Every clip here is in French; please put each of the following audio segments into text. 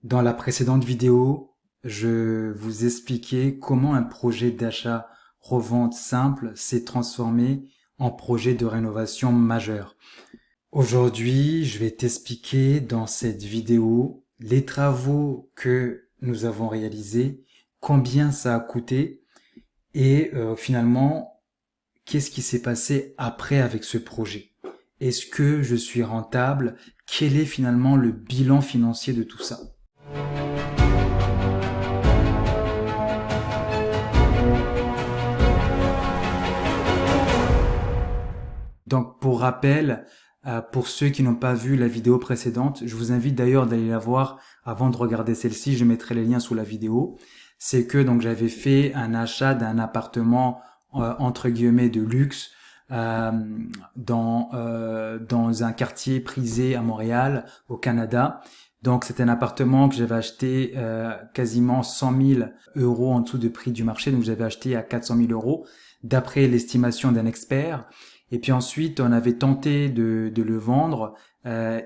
Dans la précédente vidéo, je vous expliquais comment un projet d'achat-revente simple s'est transformé en projet de rénovation majeur. Aujourd'hui, je vais t'expliquer dans cette vidéo les travaux que nous avons réalisés, combien ça a coûté et finalement, qu'est-ce qui s'est passé après avec ce projet. Est-ce que je suis rentable? Quel est finalement le bilan financier de tout ça? Donc pour rappel, pour ceux qui n'ont pas vu la vidéo précédente, je vous invite d'ailleurs d'aller la voir avant de regarder celle-ci, je mettrai les liens sous la vidéo. C'est que donc j'avais fait un achat d'un appartement entre guillemets de luxe euh, dans un quartier prisé à Montréal, au Canada. Donc c'est un appartement que j'avais acheté quasiment 100 000 euros en dessous de prix du marché, donc j'avais acheté à 400 000 euros d'après l'estimation d'un expert. Et puis ensuite, on avait tenté de le vendre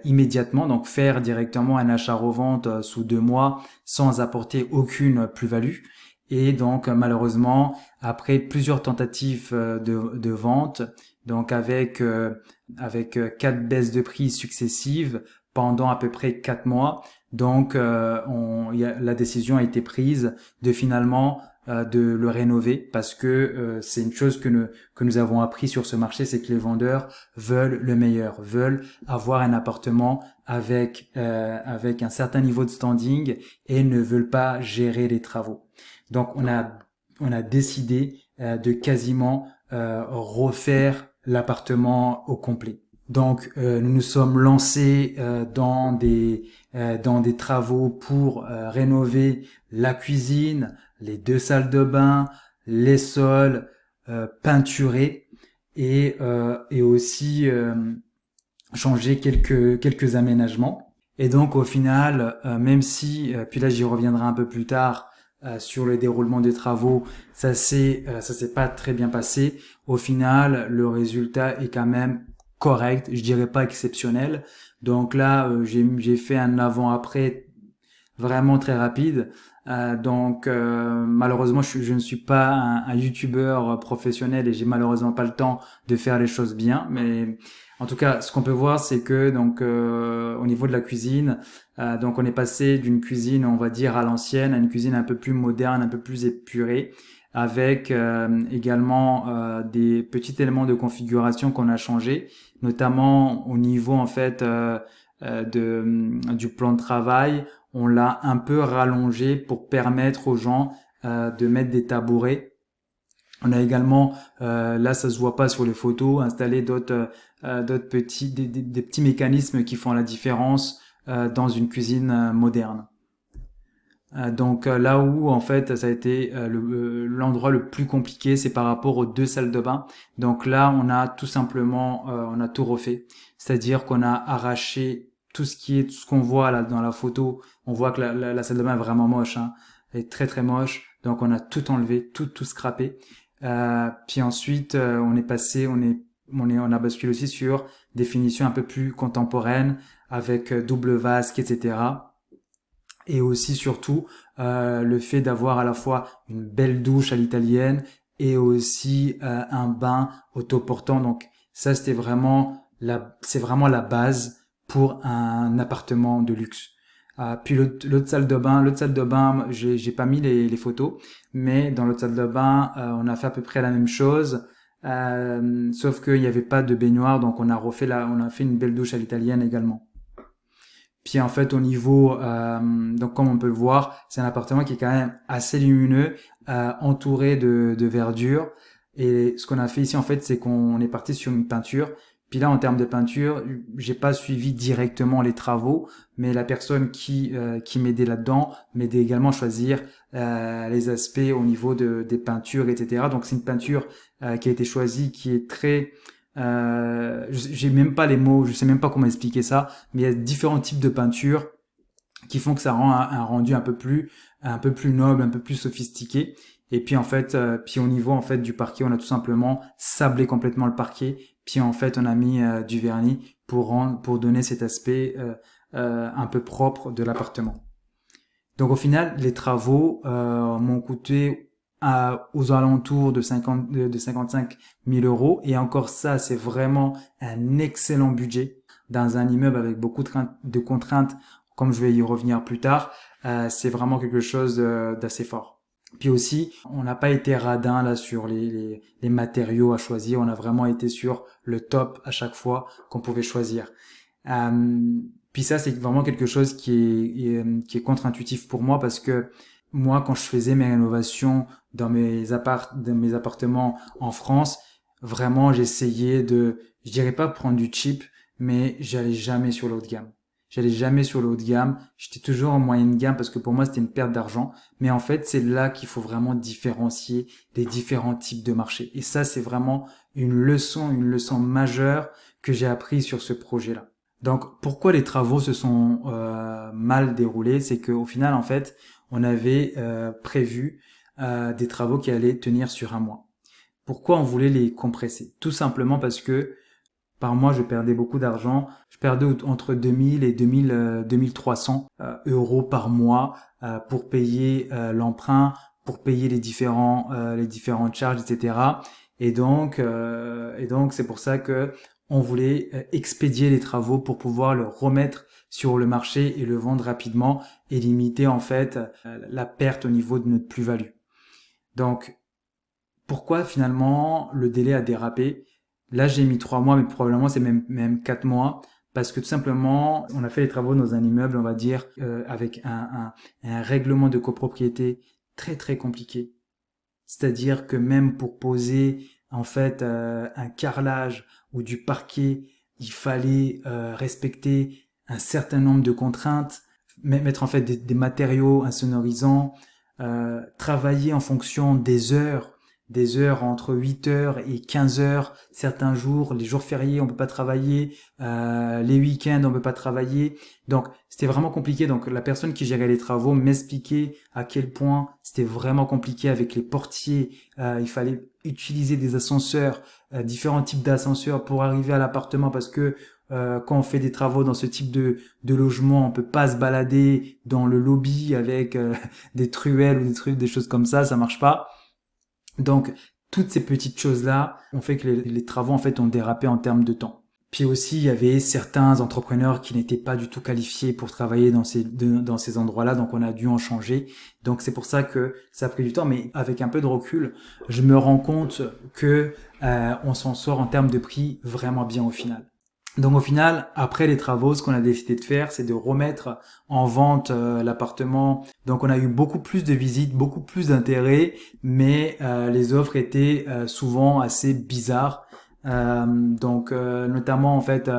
immédiatement, donc faire directement un achat-revente sous 2 mois sans apporter aucune plus-value. Et donc malheureusement, après plusieurs tentatives de vente, donc avec 4 baisses de prix successives pendant à peu près 4 mois, donc la décision a été prise de finalement de le rénover parce que c'est une chose que nous avons appris sur ce marché, c'est que les vendeurs veulent le meilleur, veulent avoir un appartement avec un certain niveau de standing et ne veulent pas gérer les travaux. Donc on a décidé de quasiment refaire l'appartement au complet. Donc nous nous sommes lancés dans des travaux pour rénover la cuisine, les 2 salles de bain, les sols, peinturer et aussi changer quelques aménagements. Et donc au final, même si, puis là j'y reviendrai un peu plus tard sur le déroulement des travaux, ça s'est pas très bien passé. Au final, le résultat est quand même correct, je dirais pas exceptionnel. Donc là, j'ai fait un avant-après vraiment très rapide. Malheureusement, je ne suis pas un youtubeur professionnel et j'ai malheureusement pas le temps de faire les choses bien. Mais en tout cas, ce qu'on peut voir, c'est que au niveau de la cuisine, donc on est passé d'une cuisine, on va dire à l'ancienne, à une cuisine un peu plus moderne, un peu plus épurée, avec également des petits éléments de configuration qu'on a changé, notamment au niveau en fait du plan de travail. On l'a un peu rallongé pour permettre aux gens de mettre des tabourets. On a également, là ça se voit pas sur les photos, installé d'autres des petits mécanismes qui font la différence dans une cuisine moderne. Là où en fait ça a été l'endroit le plus compliqué, c'est par rapport aux 2 salles de bain. Donc là on a tout simplement on a tout refait, c'est-à-dire qu'on a arraché tout ce qu'on voit là dans la photo. On voit que la salle de bain est vraiment moche, hein. Elle est très très moche. Donc on a tout enlevé, tout scrappé. Puis ensuite on est passé, on a basculé aussi sur des finitions un peu plus contemporaines avec double vasque, etc. Et aussi surtout le fait d'avoir à la fois une belle douche à l'italienne et aussi un bain autoportant. Donc ça c'est vraiment la base pour un appartement de luxe. Puis l'autre salle de bain, j'ai pas mis les photos, mais dans l'autre salle de bain, on a fait à peu près la même chose, sauf qu'il n'y avait pas de baignoire, donc on a fait une belle douche à l'italienne également. Puis en fait au niveau, donc comme on peut le voir, c'est un appartement qui est quand même assez lumineux, entouré de verdure. Et ce qu'on a fait ici en fait, c'est qu'on est parti sur une peinture. Puis là en termes de peinture, j'ai pas suivi directement les travaux, mais la personne qui m'aidait là-dedans m'aidait également à choisir les aspects au niveau des peintures, etc. Donc c'est une peinture qui a été choisie, qui est très j'ai même pas les mots, je sais même pas comment expliquer ça, mais il y a différents types de peintures qui font que ça rend un rendu un peu plus noble, un peu plus sophistiqué. Et puis en fait, puis au niveau en fait du parquet, on a tout simplement sablé complètement le parquet. Puis en fait, on a mis du vernis pour donner cet aspect un peu propre de l'appartement. Donc au final, les travaux m'ont coûté aux alentours de 55 000 euros. Et encore ça, c'est vraiment un excellent budget dans un immeuble avec beaucoup de contraintes, comme je vais y revenir plus tard. C'est vraiment quelque chose d'assez fort. Puis aussi, on n'a pas été radin là sur les matériaux à choisir. On a vraiment été sur le top à chaque fois qu'on pouvait choisir. Euh, Puis ça, c'est vraiment quelque chose qui est contre-intuitif pour moi parce que moi, quand je faisais mes rénovations dans mes appartements en France, vraiment, j'essayais je dirais pas prendre du cheap, mais j'allais jamais sur le haut de gamme. J'allais jamais sur le haut de gamme. J'étais toujours en moyenne gamme parce que pour moi, c'était une perte d'argent. Mais en fait, c'est là qu'il faut vraiment différencier les différents types de marchés. Et ça, c'est vraiment une leçon majeure que j'ai appris sur ce projet-là. Donc, pourquoi les travaux se sont mal déroulés? C'est qu'au final, en fait, on avait prévu des travaux qui allaient tenir sur un mois. Pourquoi on voulait les compresser? Tout simplement parce que par mois, je perdais beaucoup d'argent. Je perdais entre 2000 et 2300 euros par mois pour payer l'emprunt, pour payer les différentes charges, etc. Et donc, c'est pour ça que on voulait expédier les travaux pour pouvoir le remettre sur le marché et le vendre rapidement et limiter en fait la perte au niveau de notre plus-value. Donc, pourquoi finalement le délai a dérapé? Là, j'ai mis 3 mois, mais probablement c'est même 4 mois, parce que tout simplement, on a fait les travaux dans un immeuble, on va dire, avec un règlement de copropriété très très compliqué. C'est-à-dire que même pour poser en fait un carrelage ou du parquet, il fallait respecter un certain nombre de contraintes, mettre en fait des matériaux insonorisants, travailler en fonction des heures entre 8 heures et 15 heures, certains jours, les jours fériés on peut pas travailler, les week-ends on peut pas travailler, donc c'était vraiment compliqué. Donc la personne qui gérait les travaux m'expliquait à quel point c'était vraiment compliqué avec les portiers, il fallait utiliser des ascenseurs, différents types d'ascenseurs pour arriver à l'appartement parce que quand on fait des travaux dans ce type de logement, on peut pas se balader dans le lobby avec des truelles ou des choses comme ça marche pas. Donc, toutes ces petites choses-là ont fait que les travaux, en fait, ont dérapé en termes de temps. Puis aussi, il y avait certains entrepreneurs qui n'étaient pas du tout qualifiés pour travailler dans ces endroits-là, donc on a dû en changer. Donc c'est pour ça que ça a pris du temps, mais avec un peu de recul, je me rends compte que on s'en sort en termes de prix vraiment bien au final. Donc au final, après les travaux, ce qu'on a décidé de faire, c'est de remettre en vente l'appartement. Donc on a eu beaucoup plus de visites, beaucoup plus d'intérêt, mais les offres étaient souvent assez bizarres. Notamment en fait,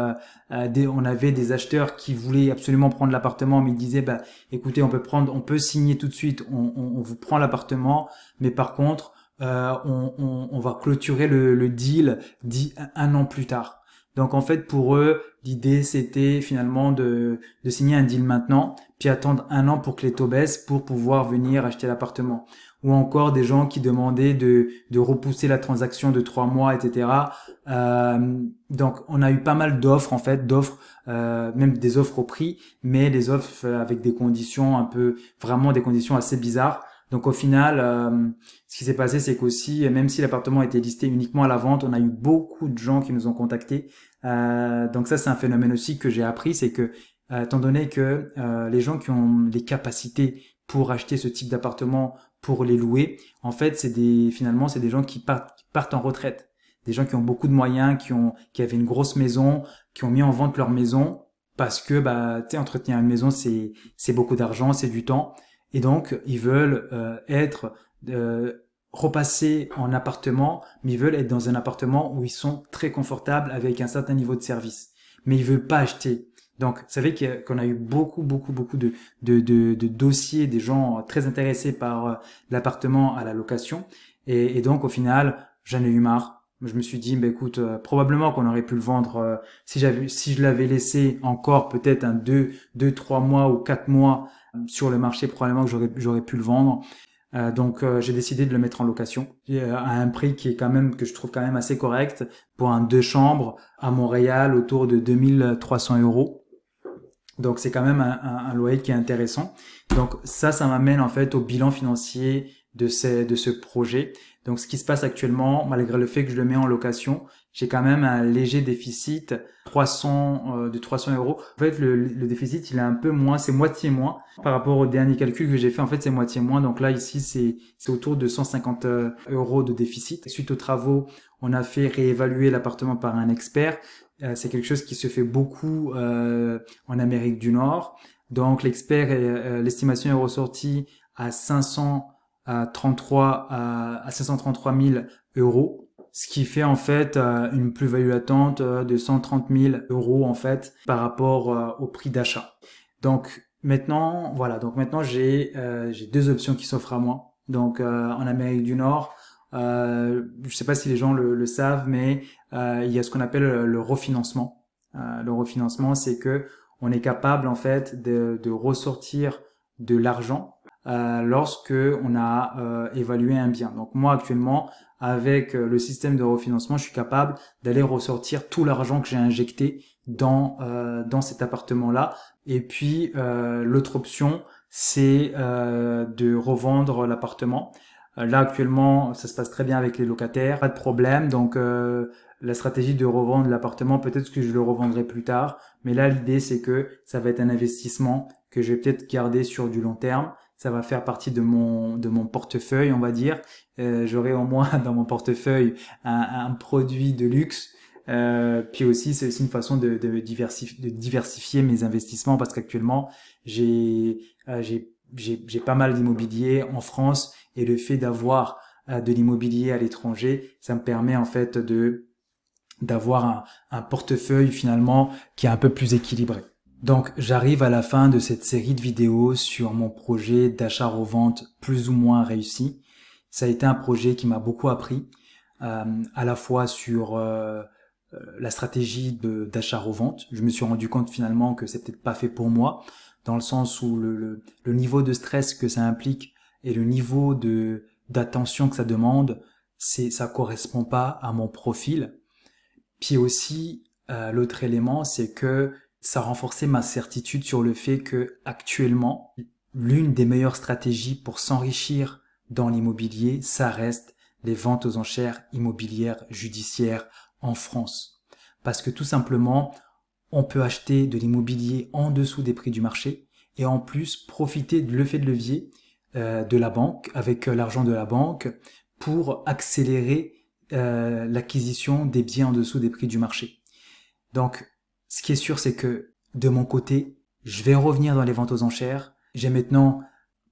on avait des acheteurs qui voulaient absolument prendre l'appartement, mais ils disaient, bah, écoutez, on peut signer tout de suite, on vous prend l'appartement, mais par contre, on va clôturer le deal un an plus tard. Donc en fait pour eux, l'idée c'était finalement de signer un deal maintenant, puis attendre un an pour que les taux baissent pour pouvoir venir acheter l'appartement. Ou encore des gens qui demandaient de repousser la transaction de 3 mois, etc. Donc on a eu pas mal d'offres en fait, même des offres au prix, mais des offres avec des conditions vraiment des conditions assez bizarres. Donc au final, ce qui s'est passé, c'est qu'aussi, même si l'appartement était listé uniquement à la vente, on a eu beaucoup de gens qui nous ont contactés. Donc ça, c'est un phénomène aussi que j'ai appris, c'est que étant donné que les gens qui ont les capacités pour acheter ce type d'appartement, pour les louer, en fait, finalement, c'est des gens qui partent en retraite, des gens qui ont beaucoup de moyens, qui avaient une grosse maison, qui ont mis en vente leur maison parce que bah, tu sais, entretenir une maison, c'est beaucoup d'argent, c'est du temps. Et donc, ils veulent être repassés en appartement, mais ils veulent être dans un appartement où ils sont très confortables avec un certain niveau de service. Mais ils veulent pas acheter. Donc, vous savez qu'on a eu beaucoup, beaucoup, beaucoup de dossiers, des gens très intéressés par l'appartement à la location. Et donc, au final, j'en ai eu marre. Je me suis dit, bah, écoute, probablement qu'on aurait pu le vendre si je l'avais laissé encore peut-être un 3 mois ou 4 mois sur le marché, probablement que j'aurais pu le vendre. Donc j'ai décidé de le mettre en location à un prix qui est quand même que je trouve quand même assez correct pour un 2 chambres à Montréal autour de 2300 euros. Donc c'est quand même un loyer qui est intéressant. Donc ça m'amène en fait au bilan financier de ce projet. Donc ce qui se passe actuellement, malgré le fait que je le mets en location, j'ai quand même un léger déficit de 300 euros. En fait, le déficit, il est un peu moins, c'est moitié moins par rapport au dernier calcul que j'ai fait. En fait, c'est moitié moins. Donc là, ici, c'est autour de 150 euros de déficit. Suite aux travaux, on a fait réévaluer l'appartement par un expert. C'est quelque chose qui se fait beaucoup en Amérique du Nord. Donc l'expert, l'estimation est ressortie à 533 000 euros, ce qui fait en fait une plus-value latente de 130 000 euros en fait par rapport au prix d'achat. Donc maintenant, voilà. Donc maintenant j'ai 2 options qui s'offrent à moi. Donc en Amérique du Nord. Je sais pas si les gens le savent, mais il y a ce qu'on appelle le refinancement. Le refinancement, c'est que on est capable en fait de ressortir de l'argent lorsque on a évalué un bien. Donc moi actuellement, avec le système de refinancement, je suis capable d'aller ressortir tout l'argent que j'ai injecté dans cet appartement-là. Et puis l'autre option, c'est de revendre l'appartement. Là actuellement, ça se passe très bien avec les locataires, pas de problème. Donc la stratégie de revendre l'appartement, peut-être que je le revendrai plus tard, mais là l'idée c'est que ça va être un investissement que je vais peut-être garder sur du long terme. Ça va faire partie de mon portefeuille, on va dire. J'aurai au moins dans mon portefeuille un produit de luxe. Puis aussi c'est aussi une façon de diversifier mes investissements parce qu'actuellement j'ai pas mal d'immobilier en France et le fait d'avoir de l'immobilier à l'étranger, ça me permet en fait d'avoir un portefeuille finalement qui est un peu plus équilibré. Donc j'arrive à la fin de cette série de vidéos sur mon projet d'achat-revente plus ou moins réussi. Ça a été un projet qui m'a beaucoup appris, à la fois sur la stratégie d'achat-revente. Je me suis rendu compte finalement que c'est peut-être pas fait pour moi, dans le sens où le niveau de stress que ça implique et le niveau d'attention que ça demande, ça correspond pas à mon profil. Puis aussi, l'autre élément, c'est que ça renforçait ma certitude sur le fait que actuellement, l'une des meilleures stratégies pour s'enrichir dans l'immobilier, ça reste les ventes aux enchères immobilières judiciaires en France. Parce que tout simplement, on peut acheter de l'immobilier en dessous des prix du marché et en plus profiter de l'effet de levier de la banque, avec l'argent de la banque, pour accélérer l'acquisition des biens en dessous des prix du marché. Donc, ce qui est sûr, c'est que de mon côté, je vais revenir dans les ventes aux enchères. J'ai maintenant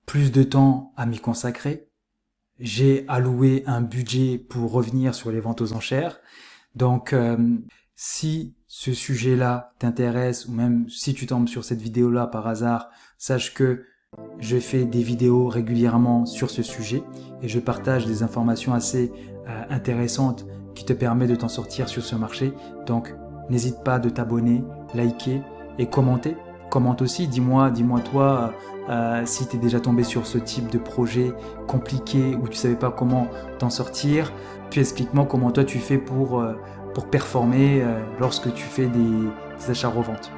plus de temps à m'y consacrer. J'ai alloué un budget pour revenir sur les ventes aux enchères. Donc, si ce sujet-là t'intéresse ou même si tu tombes sur cette vidéo-là par hasard, sache que je fais des vidéos régulièrement sur ce sujet et je partage des informations assez intéressantes qui te permettent de t'en sortir sur ce marché. Donc, n'hésite pas de t'abonner, liker et commenter. Commente aussi, dis-moi toi si tu es déjà tombé sur ce type de projet compliqué ou tu savais pas comment t'en sortir. Puis explique-moi comment toi tu fais pour performer lorsque tu fais des achats-reventes.